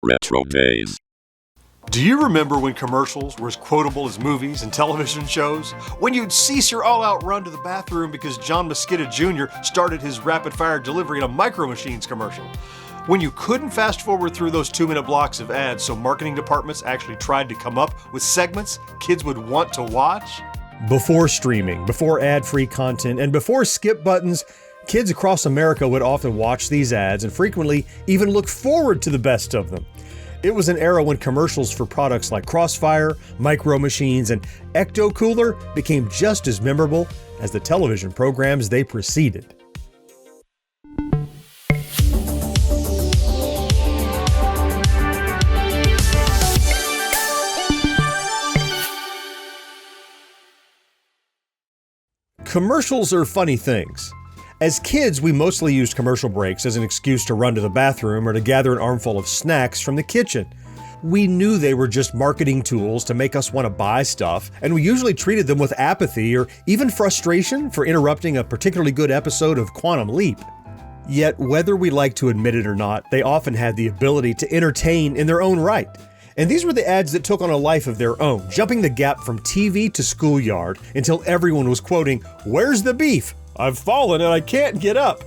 RetroDaze. Do you remember when commercials were as quotable as movies and television shows? When you'd cease your all-out run to the bathroom because John Mosqueda Jr. started his rapid-fire delivery in a Micro Machines commercial? When you couldn't fast-forward through those 2-minute blocks of ads, so marketing departments actually tried to come up with segments kids would want to watch? Before streaming, before ad-free content, and before skip buttons, kids across America would often watch these ads and frequently even look forward to the best of them. It was an era when commercials for products like Crossfire, Micro Machines, and Ecto Cooler became just as memorable as the television programs they preceded. Commercials are funny things. As kids, we mostly used commercial breaks as an excuse to run to the bathroom or to gather an armful of snacks from the kitchen. We knew they were just marketing tools to make us want to buy stuff, and we usually treated them with apathy or even frustration for interrupting a particularly good episode of Quantum Leap. Yet, whether we like to admit it or not, they often had the ability to entertain in their own right. And these were the ads that took on a life of their own, jumping the gap from TV to schoolyard until everyone was quoting, "Where's the beef? I've fallen and I can't get up."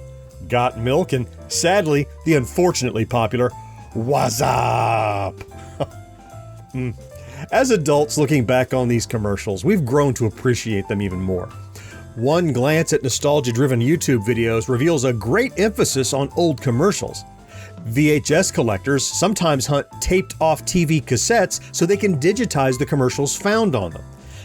Got milk, and sadly, the unfortunately popular, "What's up?" As adults looking back on these commercials, we've grown to appreciate them even more. One glance at nostalgia-driven YouTube videos reveals a great emphasis on old commercials. VHS collectors sometimes hunt taped-off TV cassettes so they can digitize the commercials found on them.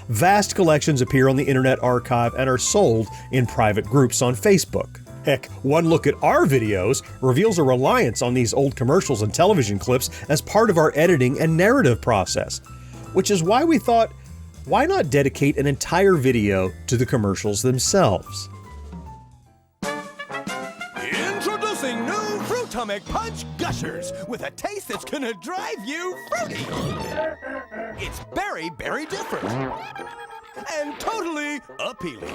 Vast collections appear on the Internet Archive and are sold in private groups on Facebook. Heck, one look at our videos reveals a reliance on these old commercials and television clips as part of our editing and narrative process, which is why we thought, why not dedicate an entire video to the commercials themselves? Introducing new Fruitomic Punch Gushers with a taste that's gonna drive you fruity. It's very, very different. And totally appealing.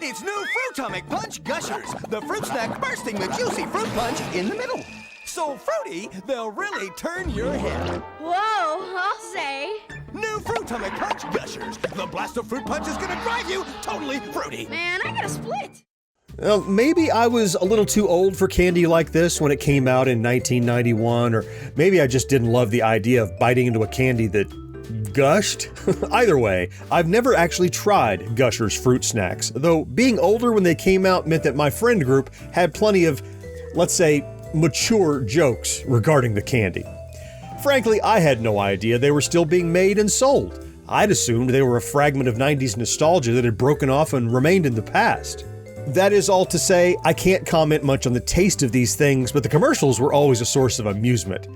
It's new Fruitomic Punch Gushers, the fruit snack bursting with juicy fruit punch in the middle. So fruity, they'll really turn your head. Whoa, I'll say. New Fruitomic Punch Gushers. The blast of fruit punch is gonna drive you totally fruity. Man, I got a split. Maybe I was a little too old for candy like this when it came out in 1991, or maybe I just didn't love the idea of biting into a candy that gushed. Either way, I've never actually tried Gushers fruit snacks, though being older when they came out meant that my friend group had plenty of, let's say, mature jokes regarding the candy. Frankly, I had no idea they were still being made and sold. I'd assumed they were a fragment of 90s nostalgia that had broken off and remained in the past. That is all to say, I can't comment much on the taste of these things, but the commercials were always a source of amusement.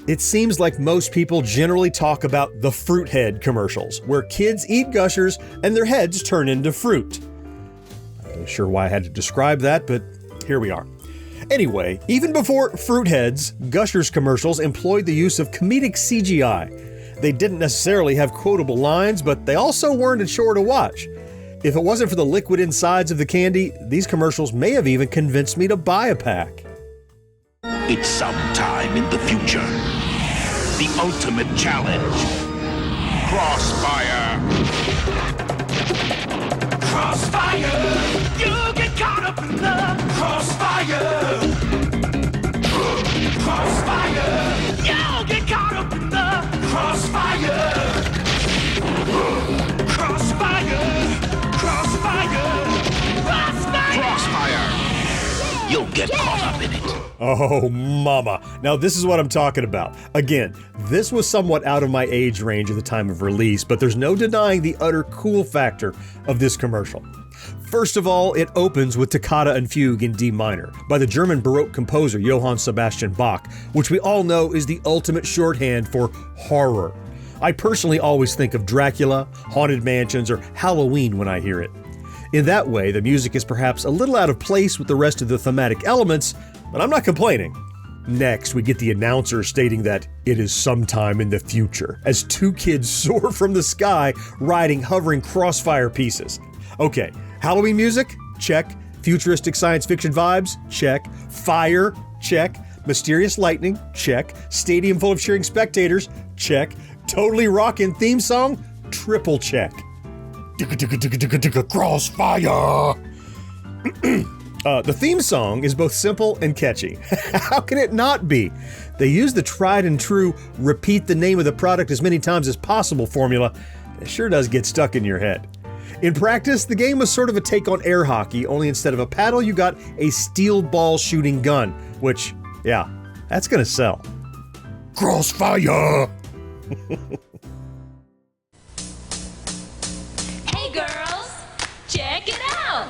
It seems like most people generally talk about the fruit head commercials, where kids eat Gushers and their heads turn into fruit. I'm not sure why I had to describe that, but here we are. Anyway, even before fruit heads, Gushers commercials employed the use of comedic CGI. They didn't necessarily have quotable lines, but they also weren't a chore to watch. If it wasn't for the liquid insides of the candy, these commercials may have even convinced me to buy a pack. It's sometime in the future. The ultimate challenge. Crossfire. Crossfire! You get caught up in the crossfire! Crossfire! You get caught up in the crossfire! Crossfire! Crossfire! Crossfire! Crossfire! You'll get caught up in it. Oh, mama. Now this is what I'm talking about. Again, this was somewhat out of my age range at the time of release, but there's no denying the utter cool factor of this commercial. First of all, it opens with Toccata and Fugue in D minor by the German Baroque composer Johann Sebastian Bach, which we all know is the ultimate shorthand for horror. I personally always think of Dracula, Haunted Mansions, or Halloween when I hear it. In that way, the music is perhaps a little out of place with the rest of the thematic elements, but I'm not complaining. Next, we get the announcer stating that it is sometime in the future, as two kids soar from the sky riding hovering Crossfire pieces. Okay, Halloween music? Check. Futuristic science fiction vibes? Check. Fire? Check. Mysterious lightning, check. Stadium full of cheering spectators, check. Totally rockin' theme song, triple check. Crossfire! The theme song is both simple and catchy. How can it not be? They use the tried and true repeat the name of the product as many times as possible formula. It sure does get stuck in your head. In practice, the game was sort of a take on air hockey, only instead of a paddle, you got a steel ball shooting gun, which, yeah, that's gonna sell. Crossfire! Hey girls, check it out!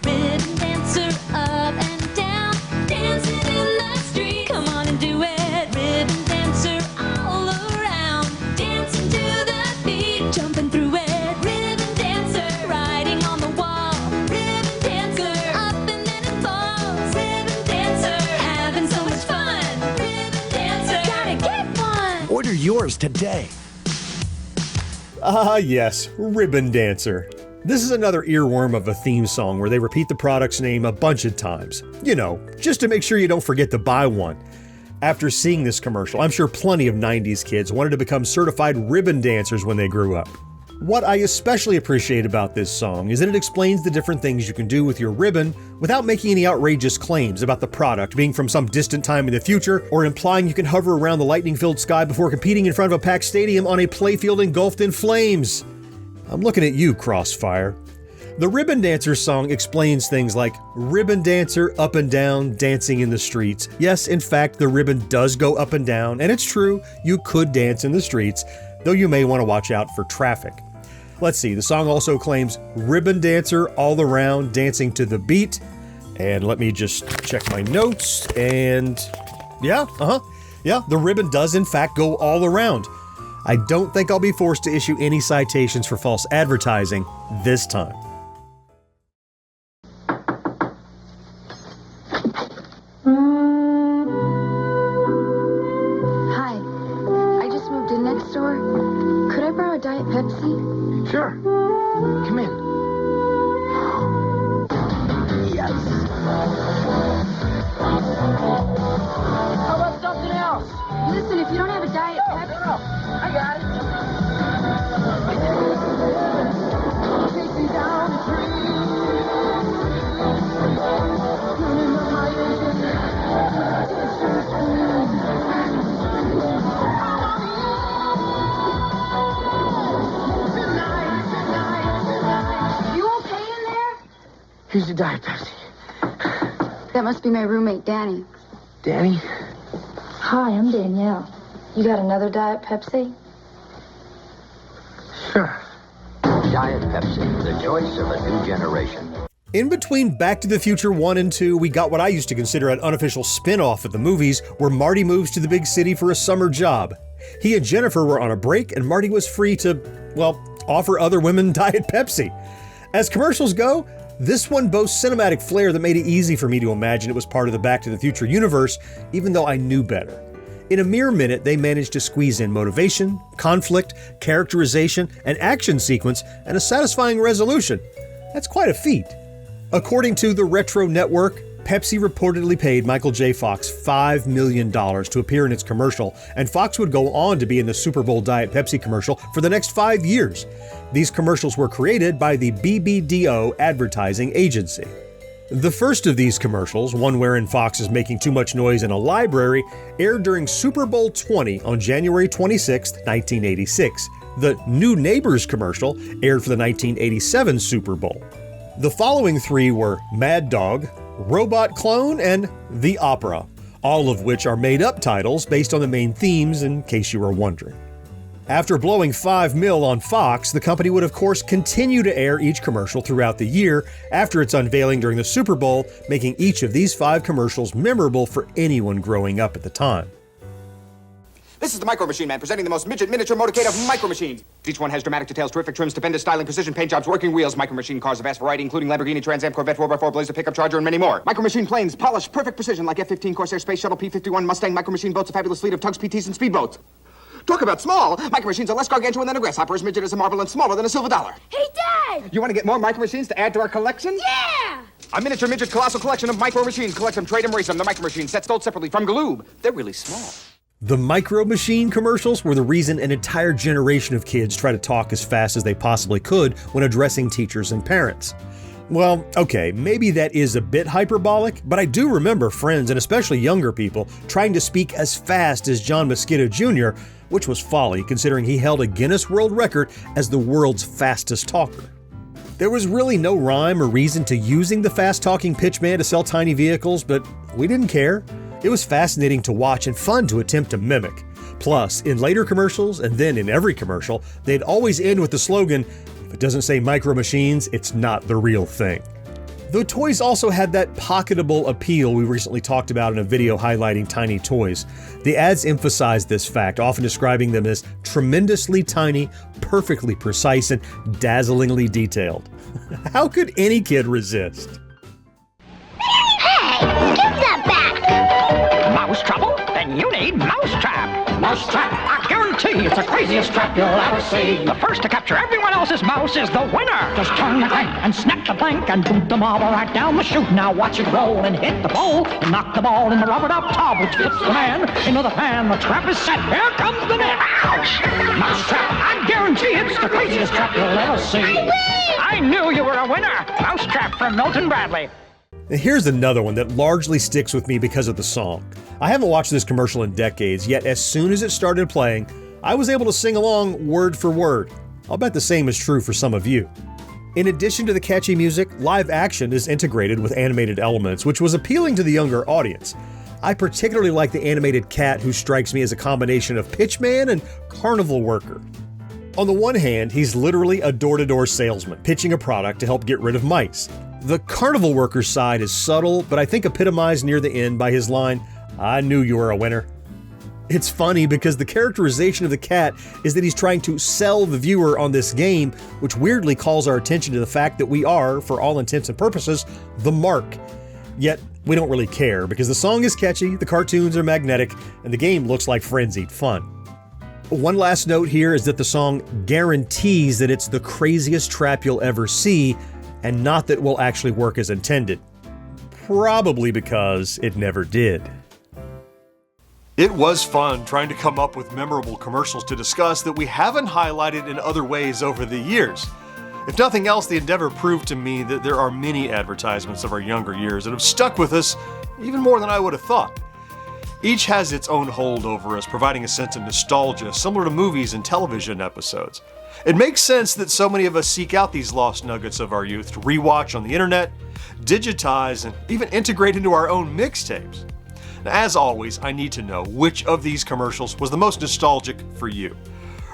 Rhythm dancer up and down, dancing in the street. Come on and do it. Rhythm dancer all around, dancing to the beat, jumping through it. Rhythm dancer riding on the wall. Rhythm dancer up and then it falls. Rhythm dancer having so much fun. Rhythm dancer gotta get one. Order yours today. Ah, yes, Ribbon Dancer. This is another earworm of a theme song where they repeat the product's name a bunch of times. You know, just to make sure you don't forget to buy one. After seeing this commercial, I'm sure plenty of 90s kids wanted to become certified ribbon dancers when they grew up. What I especially appreciate about this song is that it explains the different things you can do with your ribbon without making any outrageous claims about the product being from some distant time in the future or implying you can hover around the lightning-filled sky before competing in front of a packed stadium on a playfield engulfed in flames. I'm looking at you, Crossfire. The Ribbon Dancer song explains things like ribbon dancer up and down, dancing in the streets. Yes, in fact, the ribbon does go up and down, and it's true, you could dance in the streets, though you may want to watch out for traffic. Let's see, the song also claims ribbon dancer all around, dancing to the beat. And let me just check my notes, and yeah, the ribbon does in fact go all around. I don't think I'll be forced to issue any citations for false advertising this time. Hi, I just moved in next door. Could I borrow a Diet Pepsi? Sure. Come in. Yes. How about something else? Listen, if you don't have a Diet Pepsi... No, I got it. Take me down the street. Turning up my engine. It's so Tonight. You okay in there? Here's your Diet Pepsi. That must be my roommate, Danny. Danny? Hi, I'm Danielle. You got another Diet Pepsi? Sure. Diet Pepsi, the choice of a new generation. In between Back to the Future 1 and 2, we got what I used to consider an unofficial spin-off of the movies where Marty moves to the big city for a summer job. He and Jennifer were on a break and Marty was free to, well, offer other women Diet Pepsi. As commercials go, this one boasts cinematic flair that made it easy for me to imagine it was part of the Back to the Future universe, even though I knew better. In a mere minute, they managed to squeeze in motivation, conflict, characterization, an action sequence, and a satisfying resolution. That's quite a feat. According to the Retro Network, Pepsi reportedly paid Michael J. Fox $5 million to appear in its commercial, and Fox would go on to be in the Super Bowl Diet Pepsi commercial for the next 5 years. These commercials were created by the BBDO advertising agency. The first of these commercials, one wherein Fox is making too much noise in a library, aired during Super Bowl 20 on January 26, 1986. The New Neighbors commercial aired for the 1987 Super Bowl. The following three were Mad Dog, Robot Clone, and The Opera, all of which are made-up titles based on the main themes, in case you were wondering. After blowing $5 million on Fox, the company would of course continue to air each commercial throughout the year after its unveiling during the Super Bowl, making each of these 5 commercials memorable for anyone growing up at the time. This is the Micro Machine Man presenting the most midget miniature motorcade of micro machines. Each one has dramatic details, terrific trims, stupendous styling, precision paint jobs, working wheels, micro machine cars of vast variety, including Lamborghini, Trans Am, Corvette, 4x4, Blazer, pickup Charger, and many more. Micro Machine planes, polished, perfect precision like F-15, Corsair, Space Shuttle, P-51, Mustang, Micro Machine boats, a fabulous fleet of tugs, PTs, and speedboats. Talk about small! Micro Machines are less gargantuan than a grasshopper, as midget as a marble, and smaller than a silver dollar. Hey, Dad! You want to get more Micro Machines to add to our collection? Yeah! A miniature midget colossal collection of micro machines. Collect them, trade them, race them. The micro machines, sets sold separately from Galoob. They're really small. The Micro Machine commercials were the reason an entire generation of kids try to talk as fast as they possibly could when addressing teachers and parents. Well, okay, maybe that is a bit hyperbolic, but I do remember friends, and especially younger people, trying to speak as fast as John Mosquito Jr., which was folly considering he held a Guinness World Record as the world's fastest talker. There was really no rhyme or reason to using the fast-talking pitchman to sell tiny vehicles, but we didn't care. It was fascinating to watch and fun to attempt to mimic. Plus, in later commercials, and then in every commercial, they'd always end with the slogan, "If it doesn't say Micro Machines, it's not the real thing." Though toys also had that pocketable appeal we recently talked about in a video highlighting tiny toys, the ads emphasized this fact, often describing them as tremendously tiny, perfectly precise, and dazzlingly detailed. How could any kid resist? Hey, give that back! Mouse trouble? Then you need Mousetrap. Mousetrap, I guarantee it's the craziest trap you'll ever see. The first to capture everyone else's mouse is the winner. Just turn the crank and snap the blank and boot the marble right down the chute. Now watch it roll and hit the pole and knock the ball in the rubbered up tub, which fits the man into the pan. The trap is set. Here comes the net. Ouch! Mousetrap, I guarantee it's the craziest trap you'll ever see. I knew you were a winner. Mousetrap from Milton Bradley. Now here's another one that largely sticks with me because of the song. I haven't watched this commercial in decades, yet as soon as it started playing, I was able to sing along word for word. I'll bet the same is true for some of you. In addition to the catchy music, live action is integrated with animated elements, which was appealing to the younger audience. I particularly like the animated cat, who strikes me as a combination of pitchman and carnival worker. On the one hand, he's literally a door-to-door salesman, pitching a product to help get rid of mice. The carnival worker's side is subtle, but I think epitomized near the end by his line, "I knew you were a winner." It's funny because the characterization of the cat is that he's trying to sell the viewer on this game, which weirdly calls our attention to the fact that we are, for all intents and purposes, the mark. Yet, we don't really care because the song is catchy, the cartoons are magnetic, and the game looks like frenzied fun. One last note here is that the song guarantees that it's the craziest trap you'll ever see, and not that it will actually work as intended. Probably because it never did. It was fun trying to come up with memorable commercials to discuss that we haven't highlighted in other ways over the years. If nothing else, the endeavor proved to me that there are many advertisements of our younger years that have stuck with us even more than I would have thought. Each has its own hold over us, providing a sense of nostalgia similar to movies and television episodes. It makes sense that so many of us seek out these lost nuggets of our youth to rewatch on the internet, digitize, and even integrate into our own mixtapes. Now, as always, I need to know which of these commercials was the most nostalgic for you.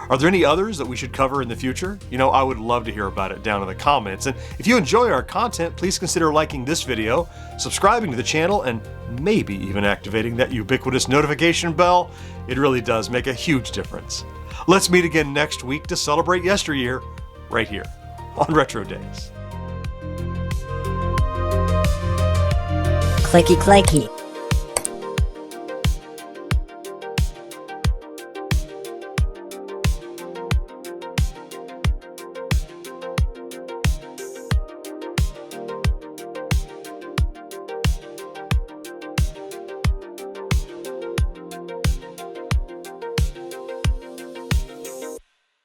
Are there any others that we should cover in the future? I would love to hear about it down in the comments. And if you enjoy our content, please consider liking this video, subscribing to the channel, and maybe even activating that ubiquitous notification bell. It really does make a huge difference. Let's meet again next week to celebrate yesteryear, right here on RetroDaze. Clicky clacky.